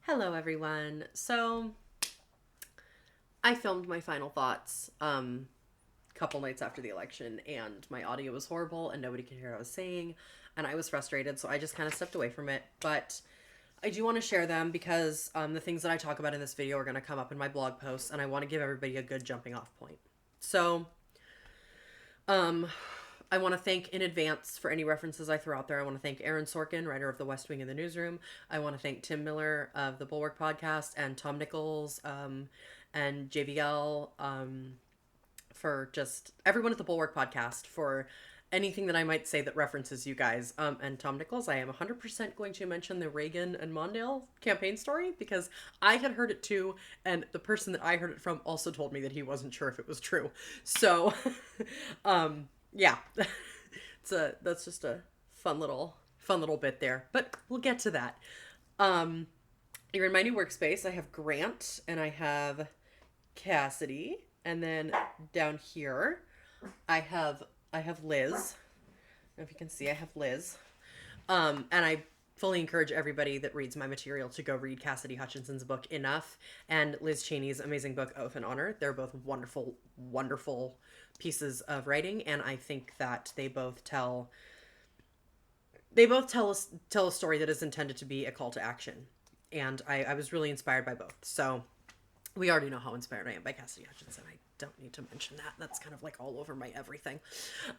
Hello, everyone. So, I filmed my final thoughts a couple nights after the election, and my audio was horrible, and nobody could hear what I was saying, and I was frustrated, so I just kind of stepped away from it. But I do want to share them because the things that I talk about in this video are going to come up in my blog posts, and I want to give everybody a good jumping off point. So, um, I want to thank in advance for any references I throw out there. I want to thank Aaron Sorkin, writer of The West Wing and The Newsroom. I want to thank Tim Miller of the Bulwark Podcast and Tom Nichols and JVL for just everyone at the Bulwark Podcast for anything that I might say that references you guys. And Tom Nichols, I am 100% going to mention the Reagan and Mondale campaign story because I had heard it too, and the person that I heard it from also told me that he wasn't sure if it was true. So, yeah, that's just a fun little bit there. But we'll get to that. You're in my new workspace. I have Grant and I have Cassidy, and then down here, I have Liz. I don't know if you can see, I have Liz. And I fully encourage everybody that reads my material to go read Cassidy Hutchinson's book Enough and Liz Cheney's amazing book Oath and Honor. They're both wonderful, wonderful pieces of writing, and I think that they both tell a story that is intended to be a call to action. And I was really inspired by both. So we already know how inspired I am by Cassidy Hutchinson. I don't need to mention that. That's kind of like all over my everything.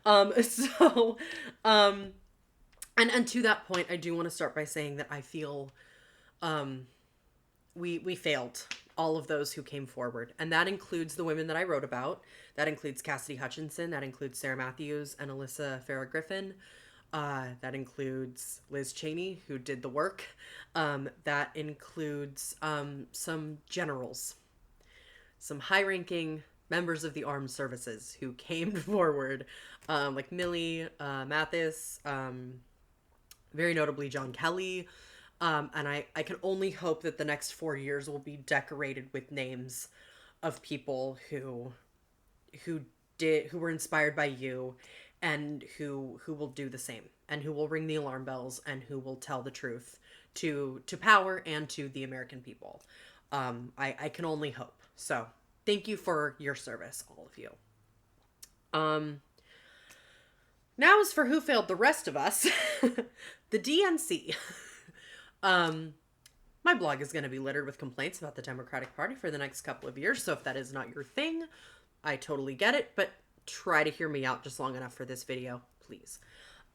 So, and to that point, I do want to start by saying that I feel, we failed all of those who came forward, and that includes the women that I wrote about. That includes Cassidy Hutchinson. That includes Sarah Matthews and Alyssa Farah Griffin. That includes Liz Cheney, who did the work. That includes some generals, some high-ranking members of the armed services who came forward, like Millie Mathis, very notably John Kelly. And I can only hope that the next 4 years will be decorated with names of people who were inspired by you and who will do the same and who will ring the alarm bells and who will tell the truth to power and to the American people. I can only hope. So thank you for your service, all of you. Now as for who failed the rest of us, the DNC. My blog is going to be littered with complaints about the Democratic Party for the next couple of years, so if that is not your thing, I totally get it, but try to hear me out just long enough for this video, please.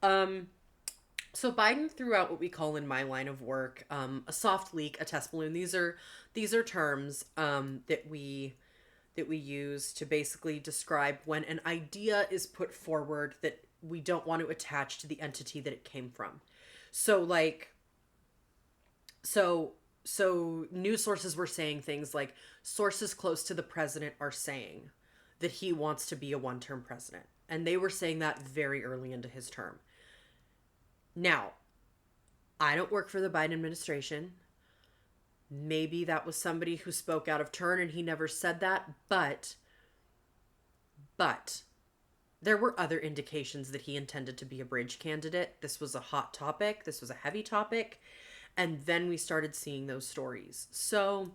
So Biden threw out what we call in my line of work, a soft leak, a test balloon. These are terms that we use to basically describe when an idea is put forward that we don't want to attach to the entity that it came from. So news sources were saying things like sources close to the president are saying that he wants to be a one-term president. And they were saying that very early into his term. Now, I don't work for the Biden administration. Maybe that was somebody who spoke out of turn and he never said that, but there were other indications that he intended to be a bridge candidate. This was a hot topic. This was a heavy topic. And then we started seeing those stories. So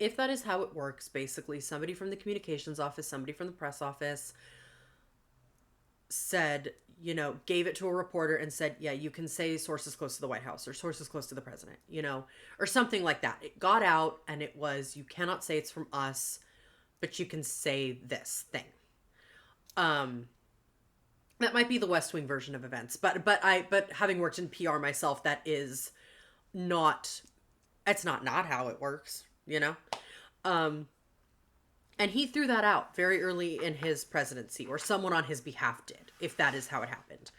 if that is how it works, basically somebody from the communications office, somebody from the press office said, gave it to a reporter and said, yeah, you can say sources close to the White House or sources close to the president, or something like that. It got out and it was, you cannot say it's from us, but you can say this thing. That might be the West Wing version of events, but having worked in PR myself, that is it's not how it works, and he threw that out very early in his presidency, or someone on his behalf did, if that is how it happened.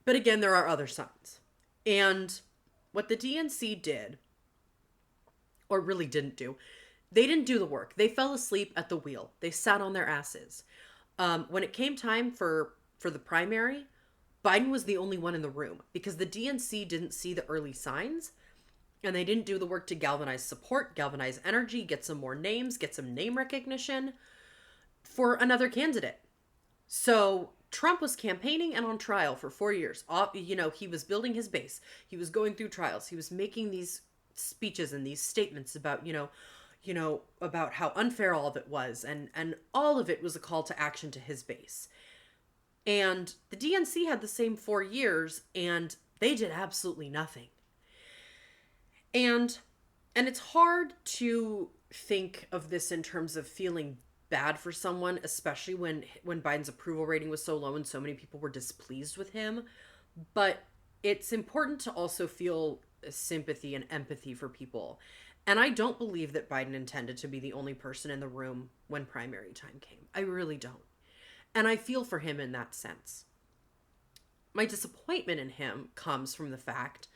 But again, there are other signs. And what the DNC did, or really didn't do, they didn't do the work. They fell asleep at the wheel. They sat on their asses. When it came time for the primary, Biden was the only one in the room because the DNC didn't see the early signs and they didn't do the work to galvanize support, galvanize energy, get some more names, get some name recognition for another candidate. So Trump was campaigning and on trial for 4 years. He was building his base. He was going through trials. He was making these speeches and these statements about, about how unfair all of it was, and all of it was a call to action to his base. And the DNC had the same 4 years, and they did absolutely nothing. And it's hard to think of this in terms of feeling bad for someone, especially when Biden's approval rating was so low and so many people were displeased with him. But it's important to also feel sympathy and empathy for people. And I don't believe that Biden intended to be the only person in the room when primary time came. I really don't. And I feel for him in that sense. My disappointment in him comes from the fact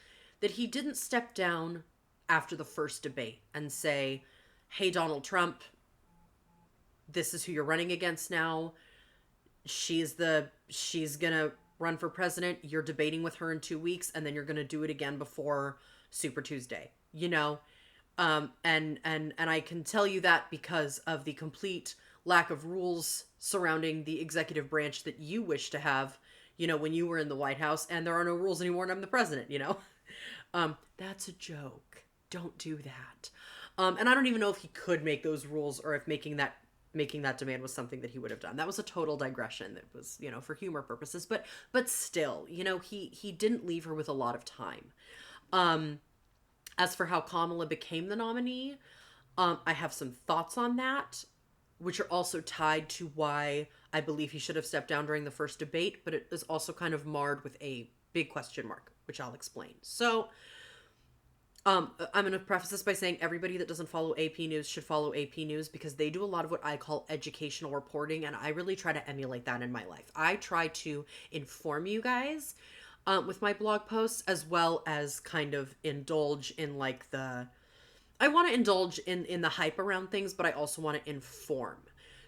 that he didn't step down after the first debate and say, hey, Donald Trump, this is who you're running against now. She's gonna run for president. You're debating with her in 2 weeks, and then you're gonna do it again before Super Tuesday. And I can tell you that because of the complete lack of rules surrounding the executive branch that you wish to have, when you were in the White House, and there are no rules anymore and I'm the president, That's a joke. Don't do that. And I don't even know if he could make those rules, or if making that demand was something that he would have done. That was a total digression that was, for humor purposes, but still, he didn't leave her with a lot of time. As for how Kamala became the nominee, I have some thoughts on that, which are also tied to why I believe he should have stepped down during the first debate, but it is also kind of marred with a big question mark, which I'll explain. So, I'm going to preface this by saying everybody that doesn't follow AP News should follow AP News, because they do a lot of what I call educational reporting, and I really try to emulate that in my life. I try to inform you guys with my blog posts, as well as kind of indulge in I want to indulge in the hype around things, but I also want to inform.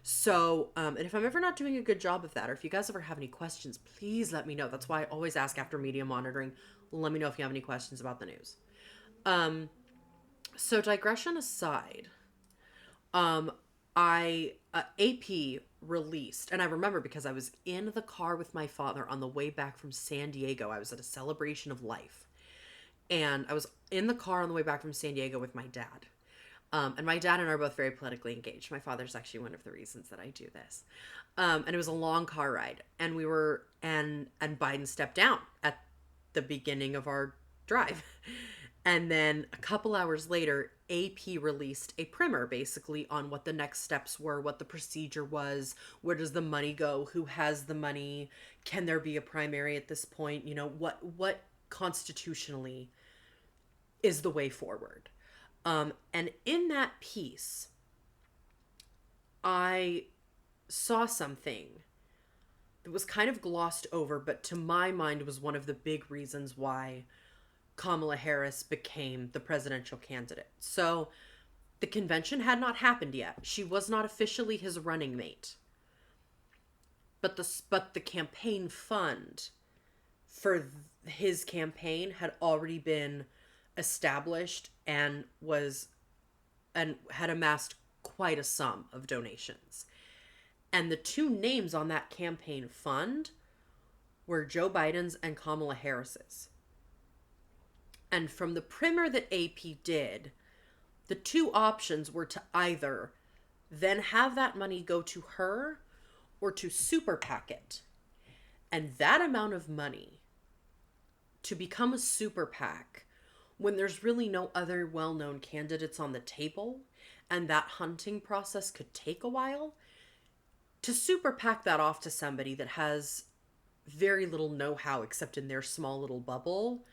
So, and if I'm ever not doing a good job of that, or if you guys ever have any questions, please let me know. That's why I always ask after media monitoring, let me know if you have any questions about the news. So digression aside, AP released, and I remember because I was in the car with my father on the way back from San Diego. I was at a celebration of life, and I was in the car on the way back from San Diego with my dad. And my dad and I are both very politically engaged. My father's actually one of the reasons that I do this. And it was a long car ride, and and Biden stepped down at the beginning of our drive. And then a couple hours later, AP released a primer basically on what the next steps were, what the procedure was, where does the money go, who has the money, can there be a primary at this point, what constitutionally is the way forward. And in that piece, I saw something that was kind of glossed over, but to my mind was one of the big reasons why Kamala Harris became the presidential candidate. So the convention had not happened yet. She was not officially his running mate. But the campaign fund for his campaign had already been established and had amassed quite a sum of donations. And the two names on that campaign fund were Joe Biden's and Kamala Harris's. And from the primer that AP did, the two options were to either then have that money go to her or to super PAC it. And that amount of money to become a super PAC when there's really no other well-known candidates on the table, and that hunting process could take a while, to super PAC that off to somebody that has very little know-how except in their small little bubble,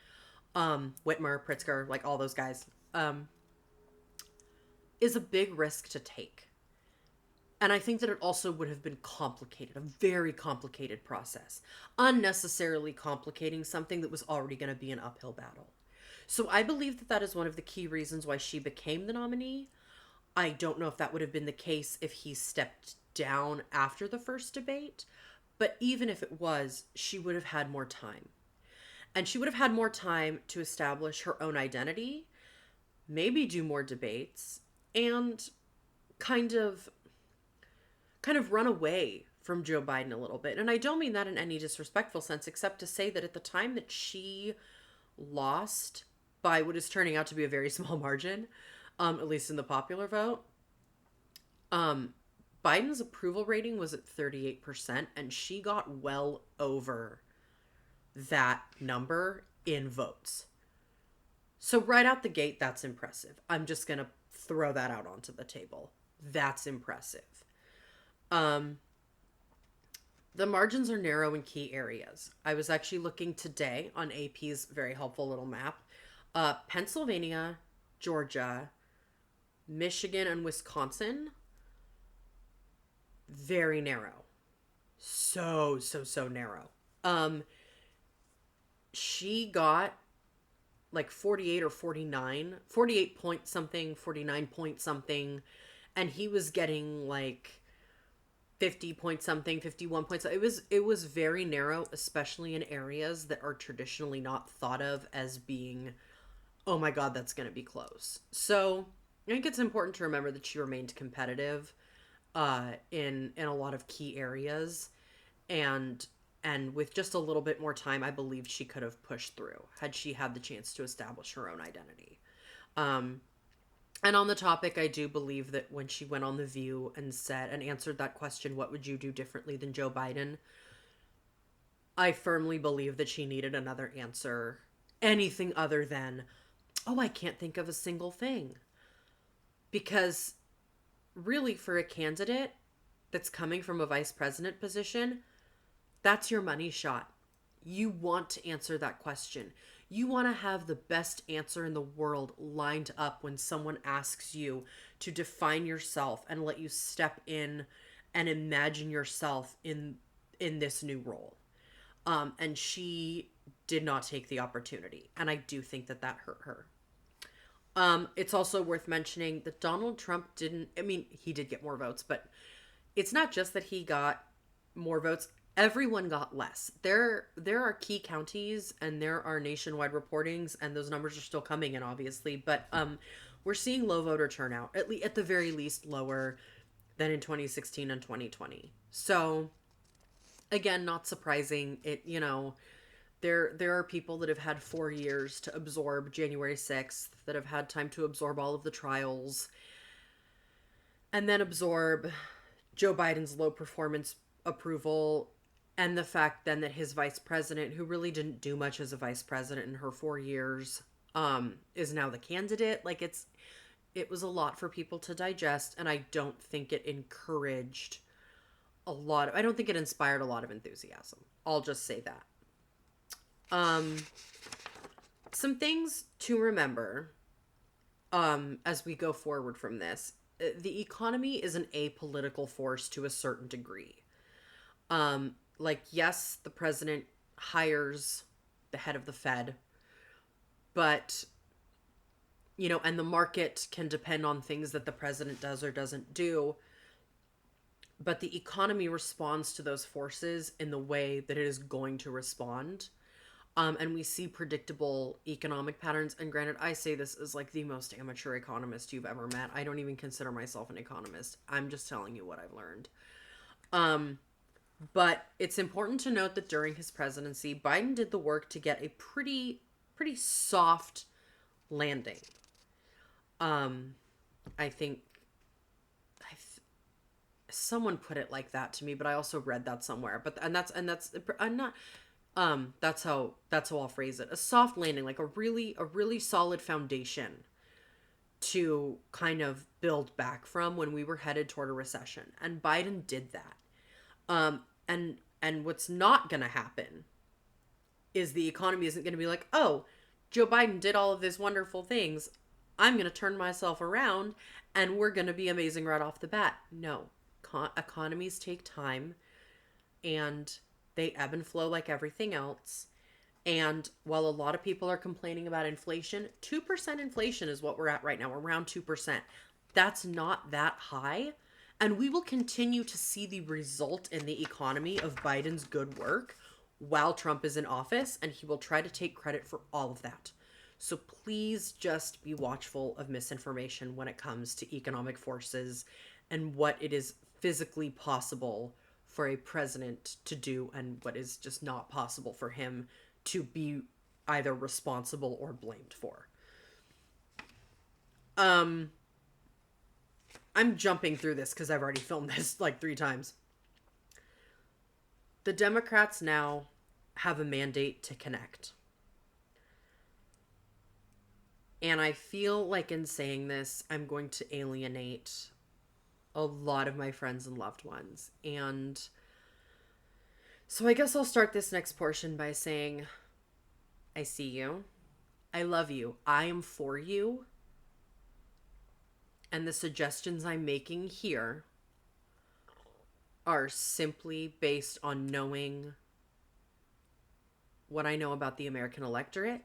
Whitmer, Pritzker, like all those guys, is a big risk to take. And I think that it also would have been complicated, a very complicated process, unnecessarily complicating something that was already going to be an uphill battle. So I believe that that is one of the key reasons why she became the nominee. I don't know if that would have been the case if he stepped down after the first debate, but even if it was, she would have had more time. And she would have had more time to establish her own identity, maybe do more debates, and kind of run away from Joe Biden a little bit. And I don't mean that in any disrespectful sense, except to say that at the time that she lost by what is turning out to be a very small margin, at least in the popular vote. Biden's approval rating was at 38%, and she got well over that number in votes. So right out the gate, that's impressive. I'm just going to throw that out onto the table. That's impressive. The margins are narrow in key areas. I was actually looking today on AP's very helpful little map. Pennsylvania, Georgia, Michigan, and Wisconsin, very narrow. So narrow. She got like 48 or 48 point something, 49 point something, and he was getting like 50 point something, 51 points. It was very narrow, especially in areas that are traditionally not thought of as being, oh my God, that's going to be close. So I think it's important to remember that she remained competitive in a lot of key areas, and with just a little bit more time, I believe she could have pushed through had she had the chance to establish her own identity. And on the topic, I do believe that when she went on The View and said and answered that question, what would you do differently than Joe Biden? I firmly believe that she needed another answer. Anything other than, oh, I can't think of a single thing. Because really, for a candidate that's coming from a vice president position, that's your money shot. You want to answer that question. You want to have the best answer in the world lined up when someone asks you to define yourself and let you step in and imagine yourself in this new role. And she did not take the opportunity. And I do think that hurt her. It's also worth mentioning that Donald Trump didn't, I mean, he did get more votes, but it's not just that he got more votes. Everyone got less. There are key counties and there are nationwide reportings, and those numbers are still coming in, obviously. But we're seeing low voter turnout, at the very least lower than in 2016 and 2020. So again, not surprising. There are people that have had 4 years to absorb January 6th, that have had time to absorb all of the trials, and then absorb Joe Biden's low performance approval, and the fact then that his vice president, who really didn't do much as a vice president in her 4 years, is now the candidate. Like, it was a lot for people to digest, and I don't think it encouraged I don't think it inspired a lot of enthusiasm. I'll just say that. Some things to remember, as we go forward from this. The economy is an apolitical force to a certain degree. Yes, the president hires the head of the Fed, but, and the market can depend on things that the president does or doesn't do, but the economy responds to those forces in the way that it is going to respond. And we see predictable economic patterns. And granted, I say this as like the most amateur economist you've ever met. I don't even consider myself an economist. I'm just telling you what I've learned. But it's important to note that during his presidency, Biden did the work to get a pretty soft landing. I think someone put it like that to me, but I also read that somewhere. That's how I'll phrase it. A soft landing, like a really solid foundation to kind of build back from when we were headed toward a recession. And Biden did that. And what's not going to happen is the economy isn't going to be like, oh, Joe Biden did all of these wonderful things. I'm going to turn myself around and we're going to be amazing right off the bat. No, economies take time and they ebb and flow like everything else. And while a lot of people are complaining about inflation, 2% inflation is what we're at right now. We're around 2%. That's not that high. And we will continue to see the result in the economy of Biden's good work while Trump is in office, and he will try to take credit for all of that. So please just be watchful of misinformation when it comes to economic forces and what it is physically possible for a president to do and what is just not possible for him to be either responsible or blamed for. Um, I'm jumping through this because I've already filmed this like 3 times. The Democrats now have a mandate to connect. And I feel like in saying this, I'm going to alienate a lot of my friends and loved ones. And so I guess I'll start this next portion by saying, I see you. I love you. I am for you. And the suggestions I'm making here are simply based on knowing what I know about the American electorate,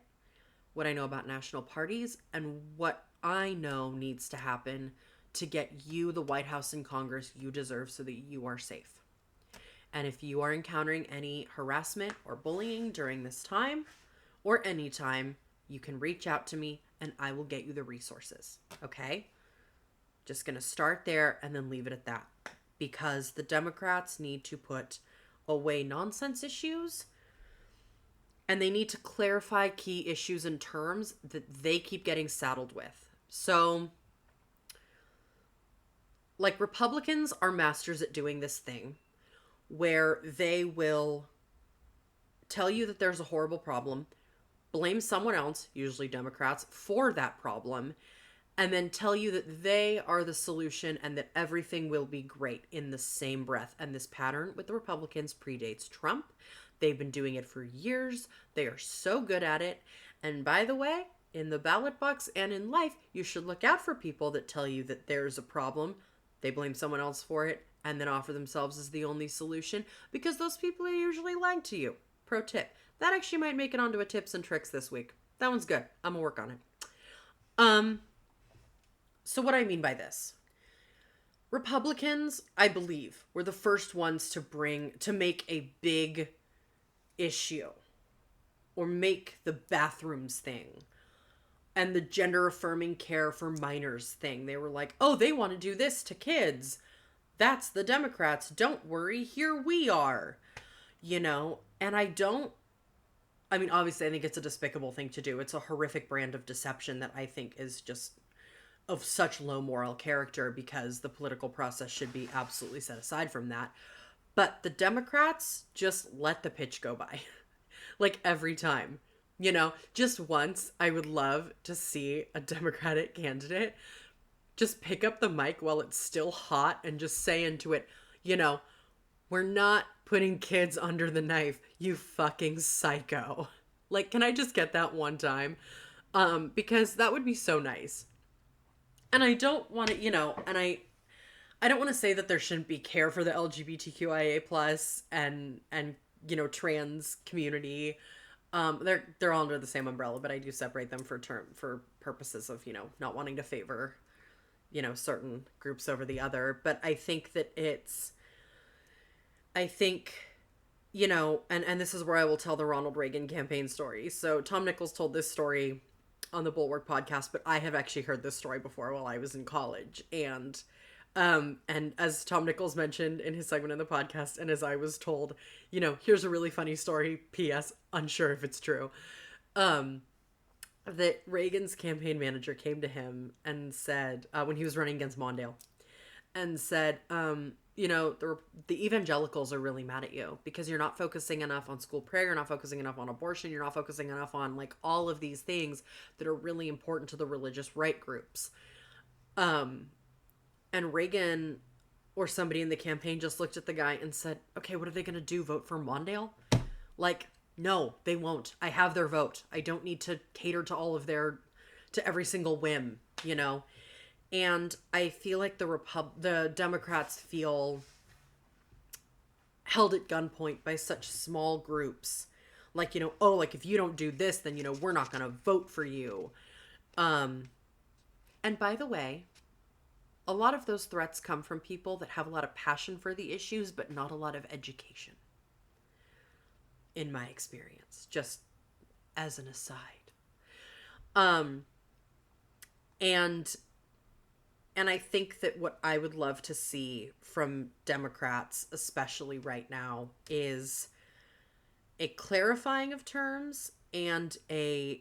what I know about national parties, and what I know needs to happen to get you the White House and Congress you deserve so that you are safe. And if you are encountering any harassment or bullying during this time or any time, you can reach out to me and I will get you the resources. Okay? Just going to start there and then leave it at that. Because the Democrats need to put away nonsense issues and they need to clarify key issues and terms that they keep getting saddled with. So, like, Republicans are masters at doing this thing where they will tell you that there's a horrible problem, blame someone else, usually Democrats, for that problem, and then tell you that they are the solution and that everything will be great in the same breath. And this pattern with the Republicans predates Trump. They've been doing it for years. They are so good at it. And by the way, in the ballot box and in life, you should look out for people that tell you that there's a problem. They blame someone else for it and then offer themselves as the only solution, because those people are usually lying to you. Pro tip. That actually might make it onto a tips and tricks this week. That one's good. I'm gonna work on it. So what I mean by this, Republicans, I believe, were the first ones to make a big issue or make the bathrooms thing and the gender affirming care for minors thing. They were like, oh, they want to do this to kids. That's the Democrats. Don't worry. Here we are, and I mean, obviously I think it's a despicable thing to do. It's a horrific brand of deception that I think is just of such low moral character, because the political process should be absolutely set aside from that. But the Democrats just let the pitch go by. Like every time. Just once, I would love to see a Democratic candidate just pick up the mic while it's still hot and just say into it, we're not putting kids under the knife, you fucking psycho. Like, can I just get that one time? Because that would be so nice. And I don't want to, and I don't want to say that there shouldn't be care for the LGBTQIA plus and trans community. They're all under the same umbrella, but I do separate them for purposes of, not wanting to favor, certain groups over the other. But I think that and this is where I will tell the Ronald Reagan campaign story. So Tom Nichols told this story on the Bulwark podcast, but I have actually heard this story before while I was in college. And as Tom Nichols mentioned in his segment in the podcast, and as I was told, here's a really funny story, P.S., unsure if it's true, that Reagan's campaign manager came to him and said, when he was running against Mondale, and said, the evangelicals are really mad at you because you're not focusing enough on school prayer, you're not focusing enough on abortion, you're not focusing enough on like all of these things that are really important to the religious right groups. And Reagan or somebody in the campaign just looked at the guy and said, okay, what are they going to do? Vote for Mondale? Like, no, they won't. I have their vote. I don't need to cater to to every single whim, And I feel like the Democrats feel held at gunpoint by such small groups. Like, like if you don't do this, then, we're not going to vote for you. And by the way, a lot of those threats come from people that have a lot of passion for the issues, but not a lot of education. In my experience, just as an aside. And I think that what I would love to see from Democrats, especially right now, is a clarifying of terms and an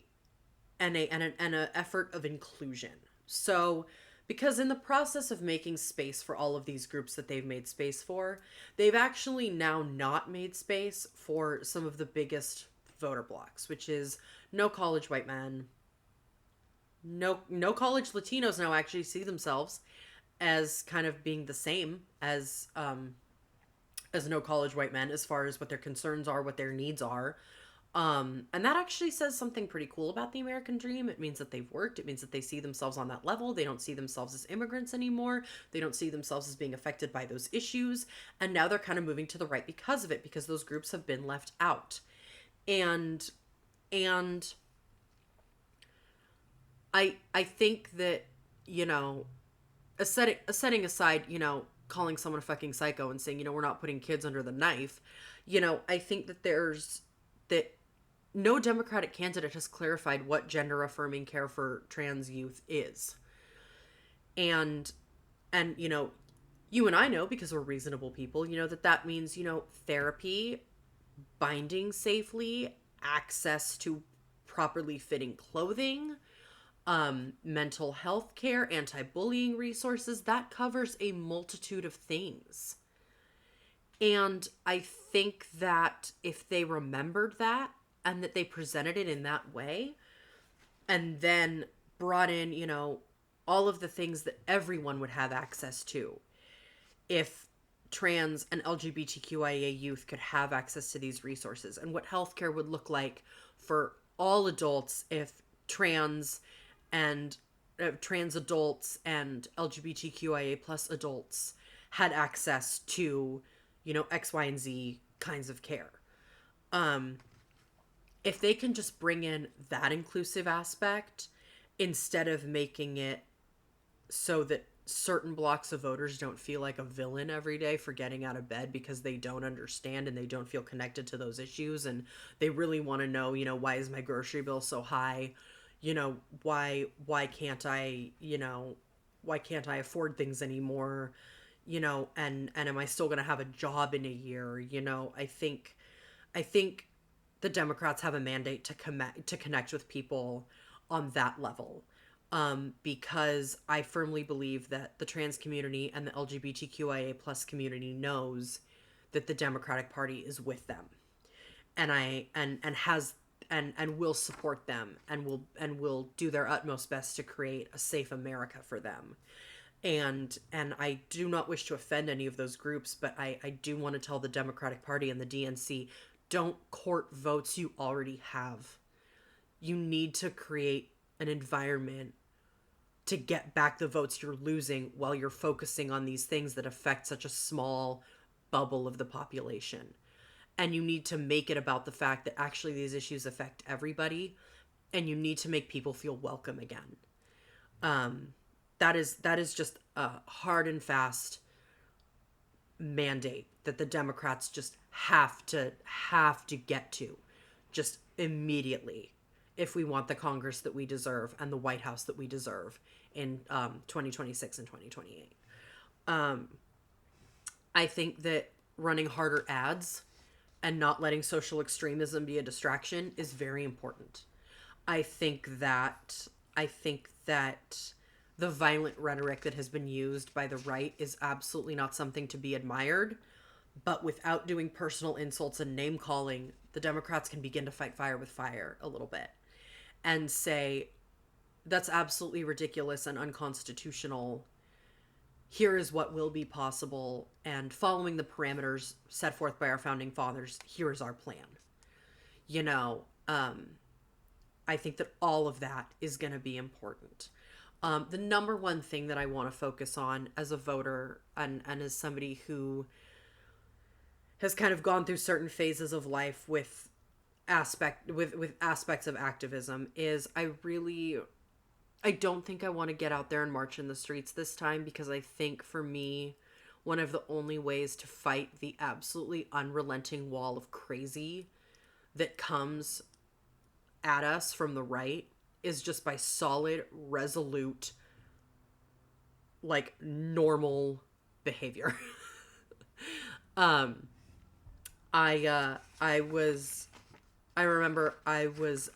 effort of inclusion. So, because in the process of making space for all of these groups that they've made space for, they've actually now not made space for some of the biggest voter blocks, which is no college white men, no college Latinos now actually see themselves as kind of being the same as no college white men as far as what their concerns are, what their needs are. And that actually says something pretty cool about the American dream. It means that they've worked. It means that they see themselves on that level. They don't see themselves as immigrants anymore. They don't see themselves as being affected by those issues. And now they're kind of moving to the right because of it, because those groups have been left out. And I think that, you know, setting aside, you know, calling someone a fucking psycho and saying, you know, we're not putting kids under the knife, you know, I think that that no Democratic candidate has clarified what gender affirming care for trans youth is. And you know, you and I know, because we're reasonable people, you know, that means, you know, therapy, binding safely, access to properly fitting clothing, mental health care, anti-bullying resources. That covers a multitude of things. And I think that if they remembered that and that they presented it in that way, and then brought in, you know, all of the things that everyone would have access to, if trans and LGBTQIA youth could have access to these resources, and what healthcare would look like for all adults if and trans adults and LGBTQIA plus adults had access to, you know, X, Y, and Z kinds of care. If they can just bring in that inclusive aspect instead of making it so that certain blocks of voters don't feel like a villain every day for getting out of bed because they don't understand and they don't feel connected to those issues, and they really want to know, you know, why is my grocery bill so high? You know, why can't I, you know, why can't I afford things anymore? You know, and am I still going to have a job in a year? You know, I think the Democrats have a mandate to connect with people on that level. Because I firmly believe that the trans community and the LGBTQIA plus community knows that the Democratic Party is with them, and has and will support them, and will do their utmost best to create a safe America for them. And I do not wish to offend any of those groups, but I do want to tell the Democratic Party and the DNC, don't court votes you already have. You need to create an environment to get back the votes you're losing while you're focusing on these things that affect such a small bubble of the population. And you need to make it about the fact that actually these issues affect everybody, and you need to make people feel welcome again. That is just a hard and fast mandate that the Democrats just have to get to, just immediately, if we want the Congress that we deserve and the White House that we deserve in 2026 and 2028. I think that running harder ads and not letting social extremism be a distraction is very important. I think that the violent rhetoric that has been used by the right is absolutely not something to be admired, but without doing personal insults and name calling, the Democrats can begin to fight fire with fire a little bit and say, that's absolutely ridiculous and unconstitutional. Here is what will be possible, and following the parameters set forth by our founding fathers, here is our plan. You know, I think that all of that is going to be important. The number one thing that I want to focus on as a voter, and as somebody who has kind of gone through certain phases of life with aspects of activism, is I don't think I want to get out there and march in the streets this time, because I think for me, one of the only ways to fight the absolutely unrelenting wall of crazy that comes at us from the right is just by solid, resolute, like, normal behavior. um I remember I was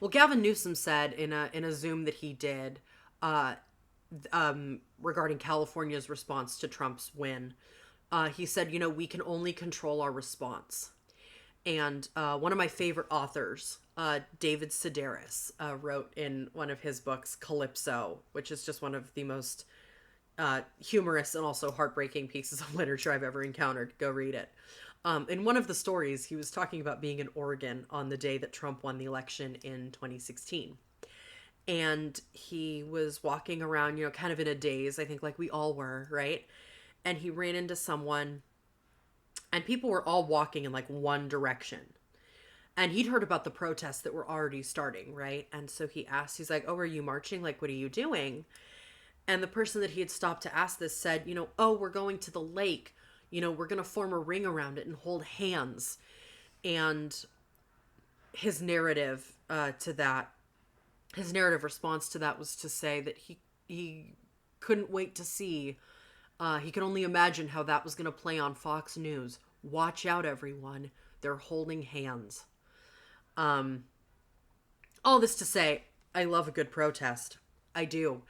Well, Gavin Newsom said in a Zoom that he did, uh, regarding California's response to Trump's win, he said, you know, we can only control our response. And one of my favorite authors, David Sedaris, wrote in one of his books, Calypso, which is just one of the most humorous and also heartbreaking pieces of literature I've ever encountered. Go read it. In one of the stories, he was talking about being in Oregon on the day that Trump won the election in 2016. And he was walking around, you know, kind of in a daze, I think, like we all were, right? And he ran into someone, and people were all walking in like one direction. And he'd heard about the protests that were already starting, right? And so he asked, he's like, oh, are you marching? Like, what are you doing? And the person that he had stopped to ask this said, you know, oh, we're going to the lake. You know, we're going to form a ring around it and hold hands. And his narrative his narrative response to that was to say that he couldn't wait to see. He could only imagine how that was going to play on Fox News. Watch out, everyone. They're holding hands. All this to say, I love a good protest. I do.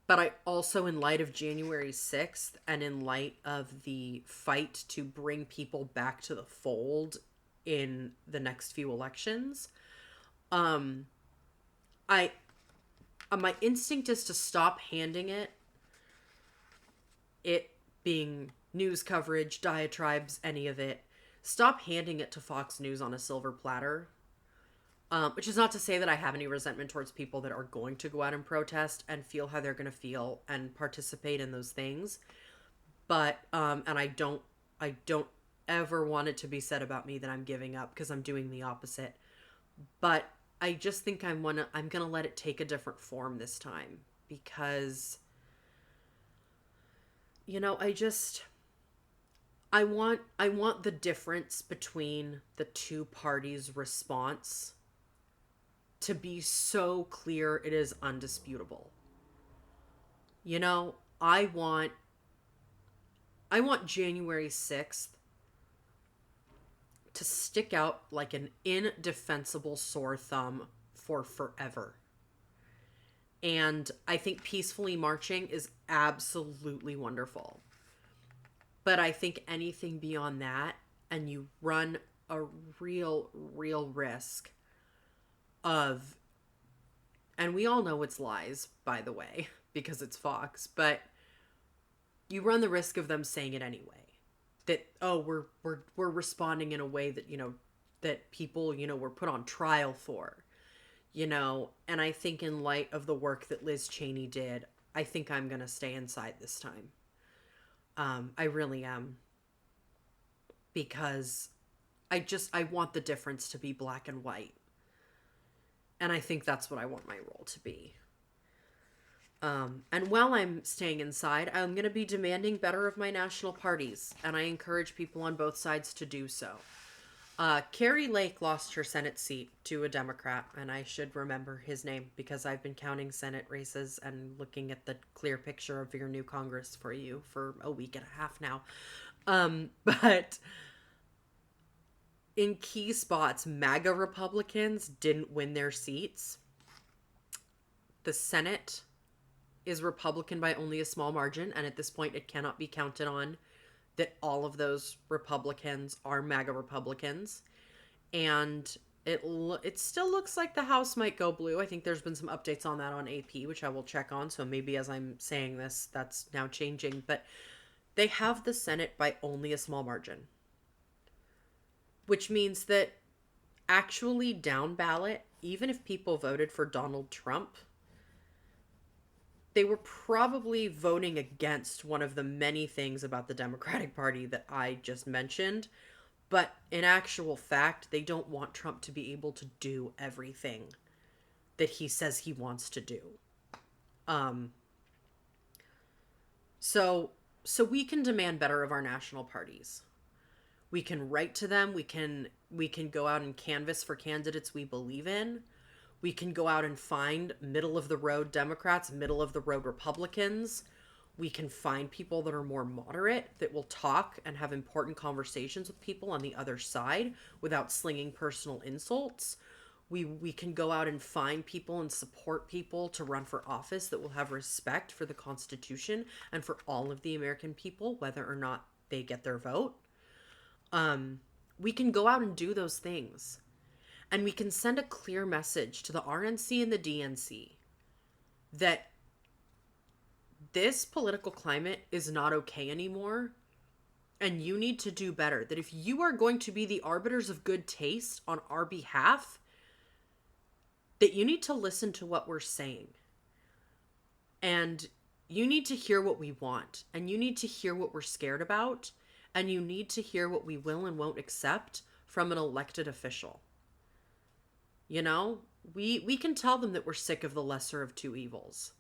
But I also, in light of January 6th and in light of the fight to bring people back to the fold in the next few elections, I my instinct is to stop handing it being news coverage, diatribes, any of it. Stop handing it to Fox News on a silver platter. Which is not to say that I have any resentment towards people that are going to go out and protest and feel how they're going to feel and participate in those things. But, and I don't ever want it to be said about me that I'm giving up, because I'm doing the opposite. But I just think I'm going to let it take a different form this time, because, you know, I want the difference between the two parties' response to be so clear it is undisputable. You know, I want January 6th to stick out like an indefensible sore thumb for forever. And I think peacefully marching is absolutely wonderful. But I think anything beyond that, and you run a real risk of, and we all know it's lies, by the way, because it's Fox, but you run the risk of them saying it anyway. That, oh, we're responding in a way that, you know, that people, you know, were put on trial for, you know. And I think in light of the work that Liz Cheney did, I think I'm going to stay inside this time. I really am. Because I want the difference to be black and white. And I think that's what I want my role to be. And while I'm staying inside, I'm going to be demanding better of my national parties. And I encourage people on both sides to do so. Carrie Lake lost her Senate seat to a Democrat. And I should remember his name, because I've been counting Senate races and looking at the clear picture of your new Congress for you for a week and a half now. But in key spots, MAGA Republicans didn't win their seats. The Senate is Republican by only a small margin, and at this point it cannot be counted on that all of those Republicans are MAGA Republicans. And it still looks like the House might go blue. I think there's been some updates on that on AP, which I will check on, so maybe as I'm saying this, that's now changing. But they have the Senate by only a small margin. Which means that actually down ballot, even if people voted for Donald Trump, they were probably voting against one of the many things about the Democratic Party that I just mentioned. But in actual fact, they don't want Trump to be able to do everything that he says he wants to do. So we can demand better of our national parties. We can write to them. We can go out and canvass for candidates we believe in. We can go out and find middle-of-the-road Democrats, middle-of-the-road Republicans. We can find people that are more moderate, that will talk and have important conversations with people on the other side without slinging personal insults. We can go out and find people and support people to run for office that will have respect for the Constitution and for all of the American people, whether or not they get their vote. We can go out and do those things. And we can send a clear message to the RNC and the DNC that this political climate is not okay anymore. And you need to do better. That if you are going to be the arbiters of good taste on our behalf, that you need to listen to what we're saying. And you need to hear what we want. And you need to hear what we're scared about. And you need to hear what we will and won't accept from an elected official. You know, we can tell them that we're sick of the lesser of two evils.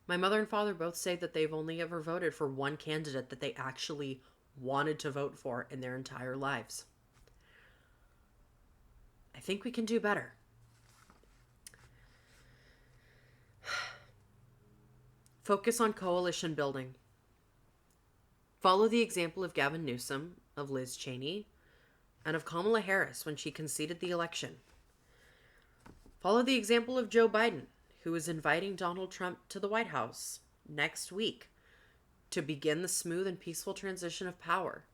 My mother and father both say that they've only ever voted for one candidate that they actually wanted to vote for in their entire lives. I think we can do better. Focus on coalition building. Follow the example of Gavin Newsom, of Liz Cheney, and of Kamala Harris when she conceded the election. Follow the example of Joe Biden, who is inviting Donald Trump to the White House next week to begin the smooth and peaceful transition of power.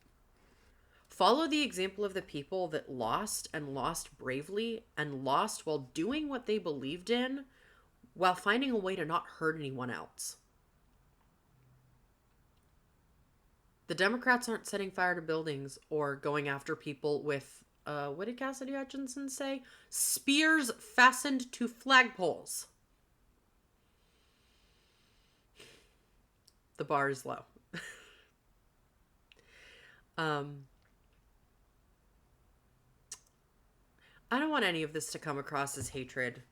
Follow the example of the people that lost and lost bravely and lost while doing what they believed in, while finding a way to not hurt anyone else. The Democrats aren't setting fire to buildings or going after people with, what did Cassidy Hutchinson say? Spears fastened to flagpoles. The bar is low. I don't want any of this to come across as hatred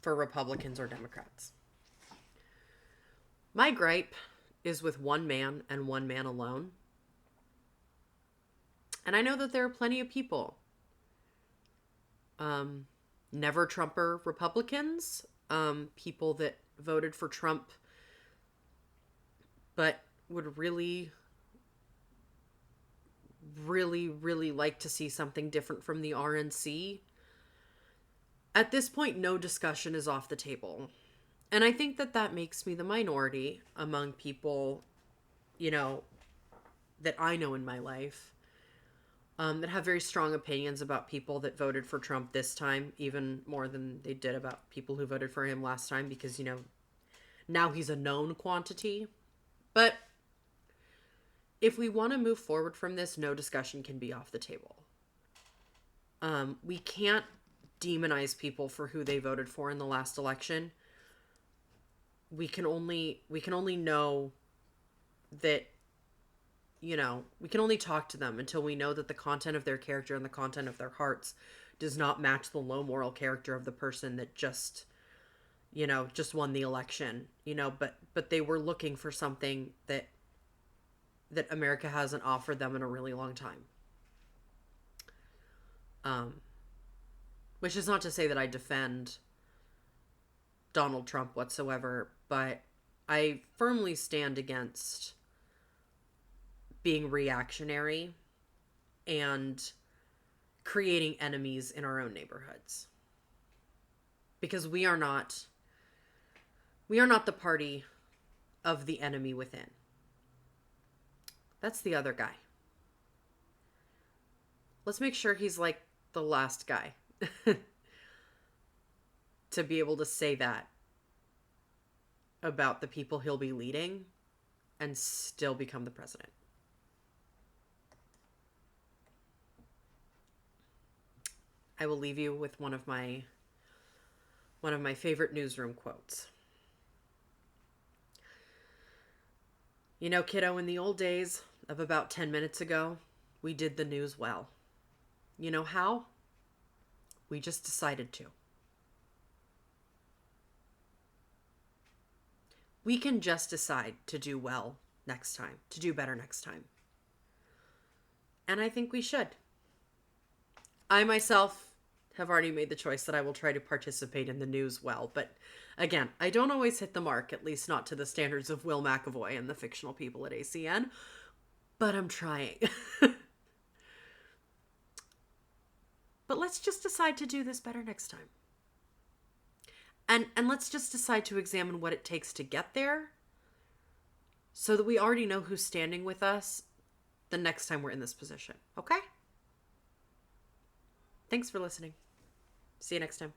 for Republicans or Democrats. My gripe is with one man and one man alone. And I know that there are plenty of people, never Trumper Republicans, people that voted for Trump but would really like to see something different from the RNC. At this point, no discussion is off the table. And I think that that makes me the minority among people, you know, that I know in my life, that have very strong opinions about people that voted for Trump this time, even more than they did about people who voted for him last time, because, you know, now he's a known quantity. But if we want to move forward from this, no discussion can be off the table. We can't demonize people for who they voted for in the last election. We can only know that, you know, we can only talk to them until we know that the content of their character and the content of their hearts does not match the low moral character of the person that just won the election, you know, but they were looking for something that America hasn't offered them in a really long time. Which is not to say that I defend Donald Trump whatsoever, but I firmly stand against being reactionary and creating enemies in our own neighborhoods. Because we are not the party of the enemy within. That's the other guy. Let's make sure he's like the last guy to be able to say that about the people he'll be leading and still become the president. I will leave you with one of my favorite newsroom quotes. You know, kiddo, in the old days of about 10 minutes ago, we did the news well. You know how? We just decided to. We can just decide to do well next time, to do better next time. And I think we should. I myself have already made the choice that I will try to participate in the news well, but again, I don't always hit the mark, at least not to the standards of Will McAvoy and the fictional people at ACN, but I'm trying. But let's just decide to do this better next time. And let's just decide to examine what it takes to get there so that we already know who's standing with us the next time we're in this position. Okay? Thanks for listening. See you next time.